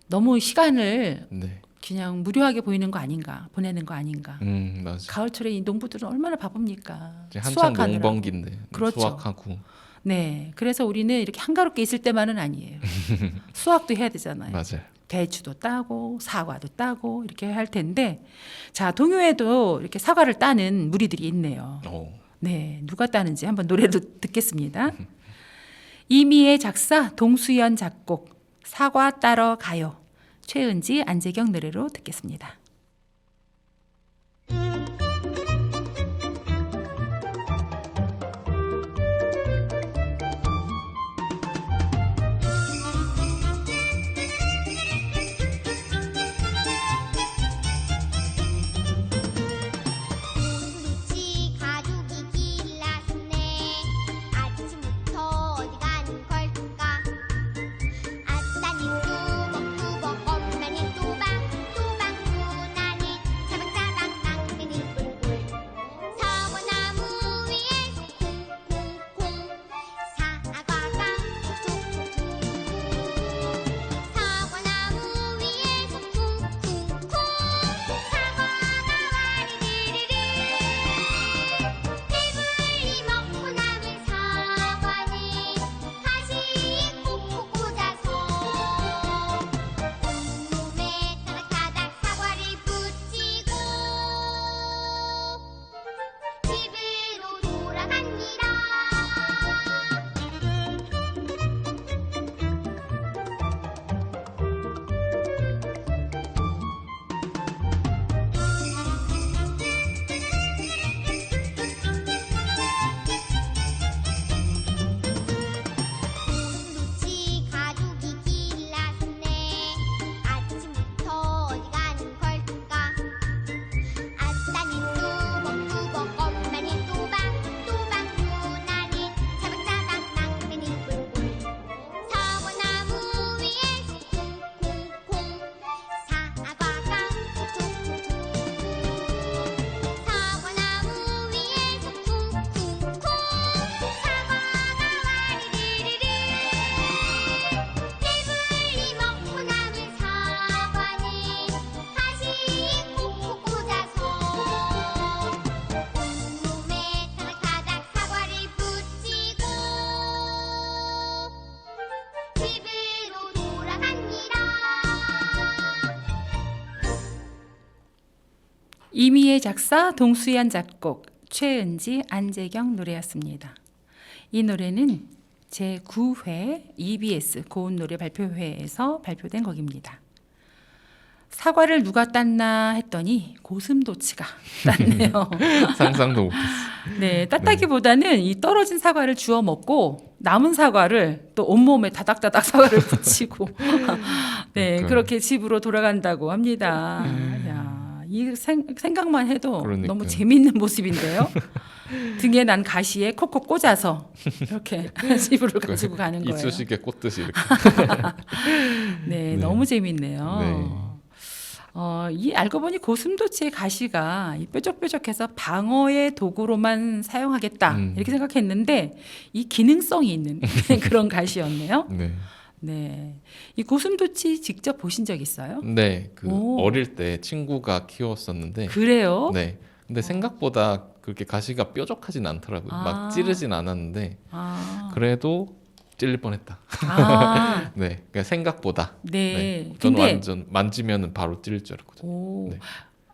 너무 시간을 네, 그냥 무료하게 보내는 거 아닌가. 맞아요. 가을철에 이 농부들은 얼마나 바쁩니까? 이제 한창 수확하느라고. 농번기인데 그렇죠. 수확하고 네, 그래서 우리는 이렇게 한가롭게 있을 때만은 아니에요. 수확도 해야 되잖아요. 맞아요. 대추도 따고 사과도 따고 이렇게 할 텐데, 자 동요에도 이렇게 사과를 따는 무리들이 있네요. 오. 네, 누가 따는지 한번 노래로 듣겠습니다. 이미의 작사, 동수연 작곡, 사과 따러 가요. 최은지, 안재경 노래로 듣겠습니다. 우리 가족이 길났네. 아침부터 어디 가는 걸까? 아싸니 뚜벅뚜벅 엄마니 또박또박 누나니 차박차박 당근이 꿀꿀 사과나무 위에서 콩콩콩 사과가 툭툭툭 사과나무 위에서 쿵쿵쿵 사과가 와리리리리 배불리 먹고 남은 사과는 가시에 콕콕 꽂아서 온몸에 타닥타닥 사과를 붙이고 집으로 돌아갑니다. 우리 가족이 길났네. 아침부터 어디 가는 걸까? 아싸니 뚜벅뚜벅 엄마니 또박또박 누나니 차박차박 당근이 꿀꿀 사과나무 위에서 콩콩콩 사과가 툭툭툭 사과나무 위에서 쿵쿵쿵 사과가 와리리리리 배불리 먹고 남은 사과는 가시에 콕콕 꽂아서 온몸에 타닥타닥 사과를 붙이고 집으로 돌아갑니다. 이미의 작사, 동수연 작곡, 최은지, 안재경 노래였습니다. 이 노래는 제9회 EBS 고운 노래 발표회에서 발표된 곡입니다. 사과를 누가 땄나 했더니 고슴도치가 땄네요. 상상도 못했어. 네, 땄다기보다는 이 떨어진 사과를 주워 먹고 남은 사과를 또 온몸에 다닥다닥 사과를 붙이고 네, 그러니까. 그렇게 집으로 돌아간다고 합니다. 야, 이 생각만 해도 그러니까요. 너무 재미있는 모습인데요. 등에 난 가시에 콕콕 꽂아서 이렇게 집으로 가지고 가는 거예요. 이쑤시개 꽂듯이 이렇게. 네, 네. 너무 재밌네요. 네. 이 알고 보니 고슴도치의 가시가 이 뾰족뾰족해서 방어의 도구로만 사용하겠다 이렇게 생각했는데 이 기능성이 있는 그런 가시였네요. 네. 네, 이 고슴도치 직접 보신 적 있어요? 네. 그 오. 어릴 때 친구가 키웠었는데. 그래요? 네. 근데 생각보다 그렇게 가시가 뾰족하진 않더라고요. 아. 막 찌르진 않았는데 아, 그래도 찔릴 뻔했다. 아, 네. 그러니까 생각보다. 네. 저는 근데 완전 만지면은 바로 찔릴 줄 알았거든요. 오, 네.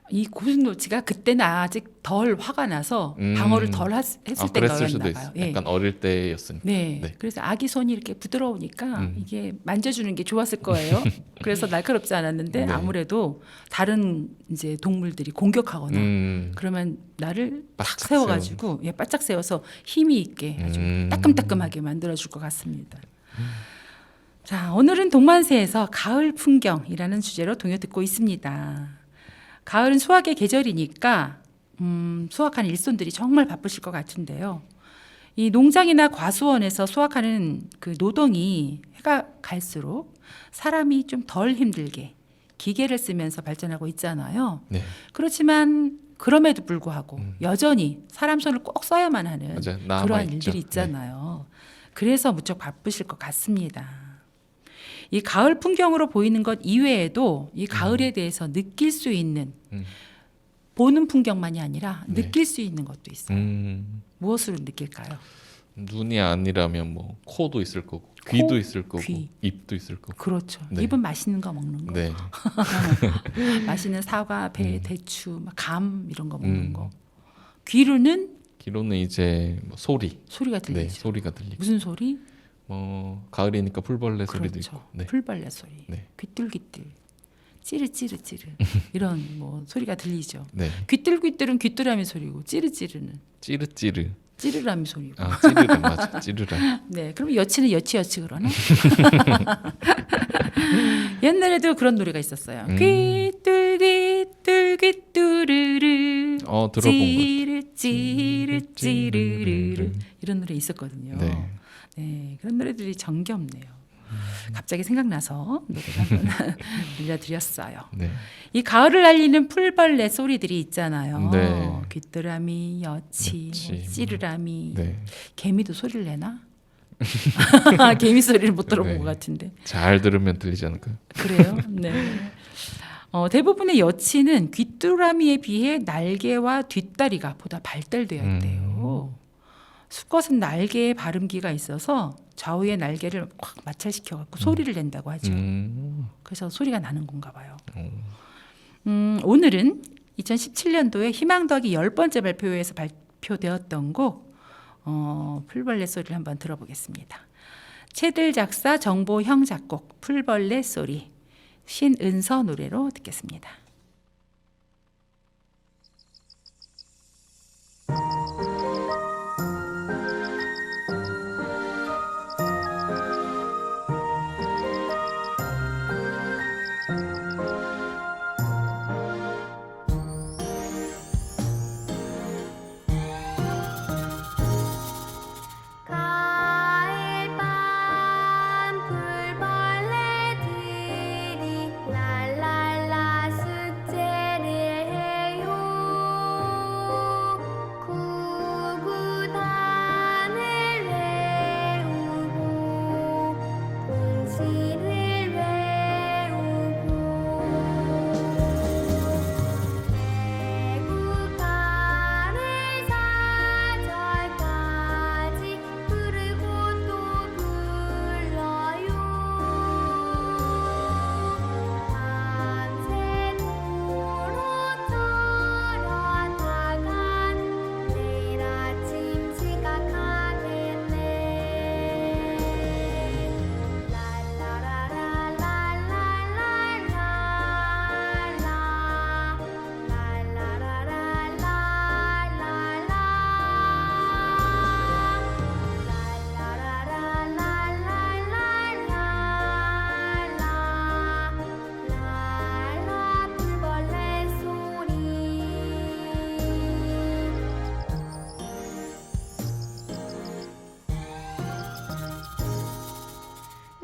이 고슴도치가 그때는 아직 덜 화가 나서 음. 방어를 덜 했을 아, 때 그랬을 수도 거였나 있어요. 봐요. 예. 약간 어릴 때였으니까. 네. 네. 그래서 아기 손이 이렇게 부드러우니까 음. 이게 만져주는 게 좋았을 거예요. 그래서 날카롭지 않았는데 네. 아무래도 다른 이제 동물들이 공격하거나 그러면 나를 딱 바짝 세워가지고 예, 바짝 세워서 힘이 있게 아주 따끔따끔하게 만들어줄 것 같습니다. 자, 오늘은 동만세에서 가을 풍경이라는 주제로 동요 듣고 있습니다. 가을은 수확의 계절이니까 수확하는 일손들이 정말 바쁘실 것 같은데요. 이 농장이나 과수원에서 수확하는 그 노동이 해가 갈수록 사람이 좀 덜 힘들게 기계를 쓰면서 발전하고 있잖아요. 네. 그렇지만 그럼에도 불구하고 여전히 사람 손을 꼭 써야만 하는 맞아요. 그러한 남아있죠. 일들이 있잖아요. 그래서 무척 바쁘실 것 같습니다. 이 가을 풍경으로 보이는 것 이외에도 이 가을에 대해서 느낄 수 있는 보는 풍경만이 아니라 네. 느낄 수 있는 것도 있어요. 음. 무엇으로 느낄까요? 눈이 아니라면 뭐 코도 있을 거고 귀도 있을 거고 귀. 입도 있을 거고. 그렇죠. 네. 입은 맛있는 거 먹는 거. 네. 맛있는 사과, 배, 대추, 막 감 이런 거 먹는 음. 거. 귀로는 귀로는 이제 뭐 소리. 소리가 네, 들리죠. 소리가 들리고. 무슨 소리? 뭐 가을이니까 풀벌레 소리도 그렇죠. 있고. 네. 풀벌레 소리. 네. 귀뚤귀뚤. 찌르찌르찌르. 이런 뭐 소리가 들리죠. 네. 귀뚤귀뚤은 귀뚜라미 소리고 찌르찌르는 찌르찌르. 찌르라미 소리고. 아, 찌르라 맞아. 찌르라. 네, 그럼 여치는 여치여치 그러나? 옛날에도 그런 노래가 있었어요. 귀뚤귀뚤 귀뚜르르 들어본 것 찌르찌르찌르르 이런 노래 있었거든요. 네. 네, 그런 노래들이 정겹네요. 갑자기 생각나서 노래를 한번 들려드렸어요. 네. 이 가을을 알리는 풀벌레 소리들이 있잖아요. 네. 귀뚜라미, 여치, 여치, 찌르라미, 네. 개미도 소리를 내나? 개미 소리를 못 들어본 네. 것 같은데. 잘 들으면 들리지 않을까요? 그래요? 네. 대부분의 여치는 귀뚜라미에 비해 날개와 뒷다리가 보다 발달되어 있대요. 수컷은 날개에 발음기가 있어서 좌우의 날개를 확 마찰시켜 갖고 소리를 낸다고 하죠. 그래서 소리가 나는 건가 봐요. 오늘은 2017년도에 희망더하기 10번째 발표회에서 발표되었던 곡 풀벌레 소리를 한번 들어보겠습니다. 채들 작사 정보형 작곡 풀벌레 소리 신은서 노래로 듣겠습니다. 가을밤 풀벌레들이 랄랄라 숙제를 해요. 구구단을 외우고 공시를 외우고 애국가를 사절까지 부르고 또 불러요. 밤새도록 졸여다간 내일 아침 지각하겠네. 풀벌레 소리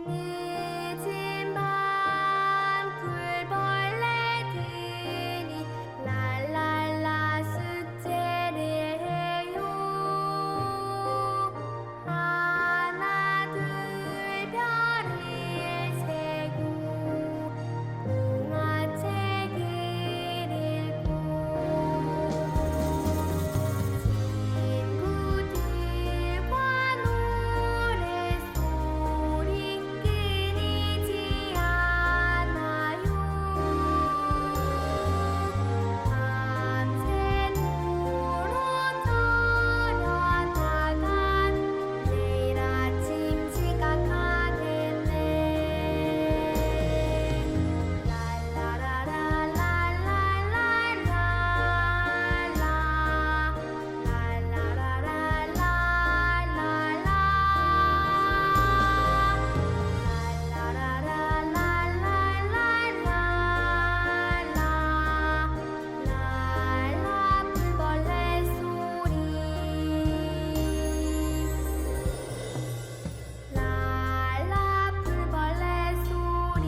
늦은 밤 풀벌레들이 랄랄라 숙제를 해요. 하나 둘 별을 세고 동화책을 읽고 친구들과 노래소리 끊이지 않아요. 밤새도록 졸여다간 내일 아침 지각하겠네. 풀벌레 소리 랄라 풀벌레 소리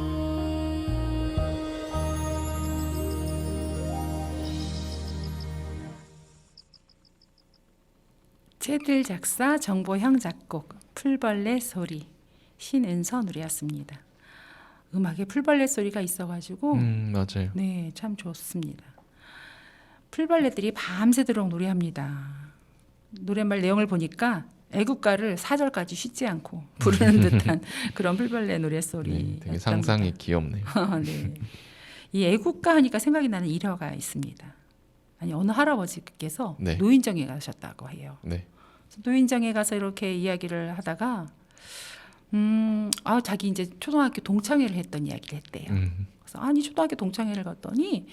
채들 작사 정보형 작곡 풀벌레 소리 신은서 노래였습니다. 음악에 풀벌레 소리가 있어가지고 맞아요. 네, 참 좋습니다. 풀벌레들이 밤새도록 노래합니다. 노랫말 내용을 보니까 애국가를 4절까지 쉬지 않고 부르는 듯한 그런 풀벌레 노랫소리. 네, 되게 상상이 귀엽네요. 네. 이 애국가 하니까 생각이 나는 일화가 있습니다. 아니 어느 할아버지께서 네. 노인정에 가셨다고 해요. 네. 노인정에 가서 이렇게 이야기를 하다가 자기 이제 초등학교 동창회를 했던 이야기를 했대요. 그래서 아니 초등학교 동창회를 갔더니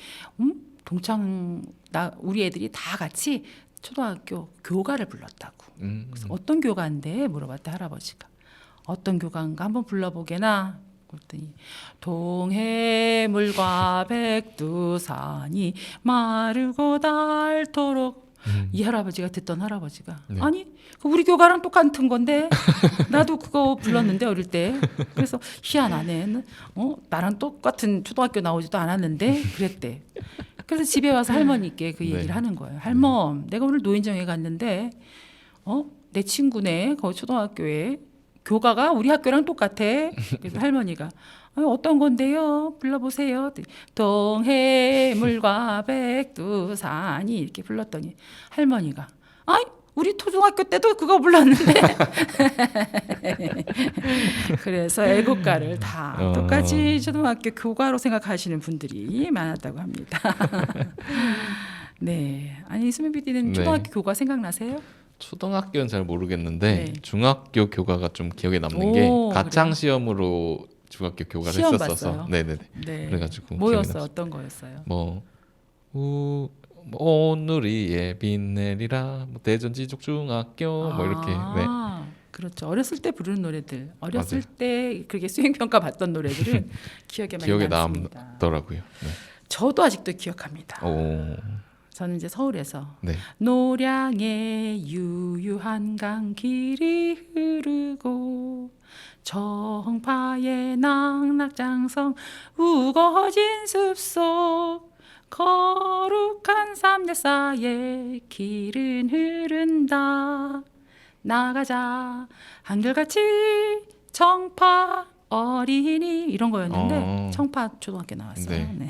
우리 애들이 다 같이 초등학교 교가를 불렀다고. 그래서 어떤 교가인데 물어봤대 할아버지가. 어떤 교가인가 한번 불러보게나. 그랬더니 동해물과 백두산이 마르고 닳도록. 이 할아버지가 듣던 할아버지가 네. 아니 그 우리 교가랑 똑같은 건데 나도 그거 불렀는데 어릴 때 그래서 희한하네 나랑 똑같은 초등학교 나오지도 않았는데 그랬대. 그래서 집에 와서 할머니께 그 얘기를 네. 하는 거예요. 할멈 내가 오늘 노인정에 갔는데 내 친구네 거기 초등학교에 교가가 우리 학교랑 똑같아. 그래서 할머니가 어떤 건데요? 불러보세요. 동해물과 백두산이 이렇게 불렀더니 할머니가 아이 우리 초등학교 때도 그거 불렀는데 그래서 애국가를 다 똑같이 초등학교 교가로 생각하시는 분들이 많았다고 합니다. 네, 아니 수민 PD는 네. 초등학교 교가 생각나세요? 초등학교는 잘 모르겠는데 네. 중학교 교가가 좀 기억에 남는 오, 게 그래요? 가창 시험으로 중학교 교가를 시험 했었어서 봤어요? 네네네. 네. 그래가지고 뭐였어요? 기억이 어떤 거였어요? 뭐 오늘이 예빈 내리라 뭐 대전 지족중학교 뭐 이렇게 네. 그렇죠. 어렸을 때 부르는 노래들, 어렸을 맞아요. 때 그렇게 수행 평가 받던 노래들은 기억에 많이 기억에 남습니다. 남더라고요. 네. 저도 아직도 기억합니다. 오, 저는 이제 서울에서 네. 노량에 유유한 강길이 흐르고 정파의 낙낙장성 우거진 숲속 거룩한 삼례사의 길은 흐른다 나가자 한결같이 청파 어린이 이런 거였는데 청파 초등학교 나왔어요. 네. 네.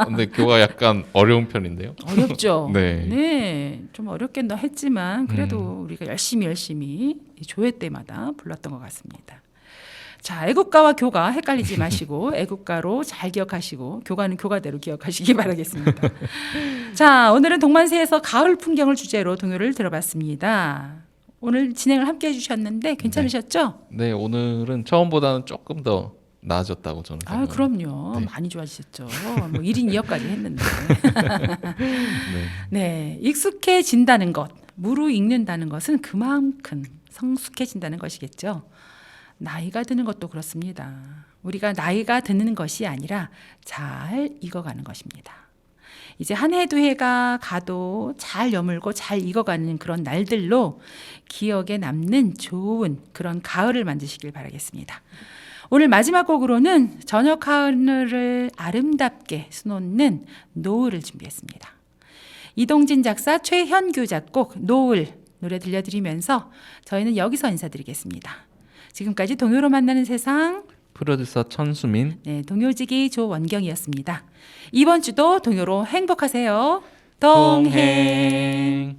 근데 교가 약간 어려운 편인데요. 어렵죠. 네. 네, 좀 어렵긴 했지만 그래도 우리가 열심히 조회 때마다 불렀던 것 같습니다. 자, 애국가와 교가 헷갈리지 마시고 애국가로 잘 기억하시고 교가는 교가대로 기억하시기 바라겠습니다. 자, 오늘은 동만세에서 가을 풍경을 주제로 동요를 들어봤습니다. 오늘 진행을 함께 해주셨는데 괜찮으셨죠? 네, 오늘은 처음보다는 조금 더 나아졌다고 저는 아, 생각합니다. 그럼요. 네. 많이 좋아지셨죠. 뭐 1인 2역까지 했는데. 네. 네, 익숙해진다는 것, 무르익는다는 것은 그만큼 성숙해진다는 것이겠죠. 나이가 드는 것도 그렇습니다. 우리가 나이가 드는 것이 아니라 잘 익어가는 것입니다. 이제 한 해 두 해가 가도 잘 여물고 잘 익어가는 그런 날들로 기억에 남는 좋은 그런 가을을 만드시길 바라겠습니다. 오늘 마지막 곡으로는 저녁 하늘을 아름답게 수놓는 노을을 준비했습니다. 이동진 작사, 최현규 작곡, 노을 노래 들려드리면서 저희는 여기서 인사드리겠습니다. 지금까지 동요로 만나는 세상, 프로듀서 천수민, 네, 동요지기 조원경이었습니다. 이번 주도 동요로 행복하세요. 동행.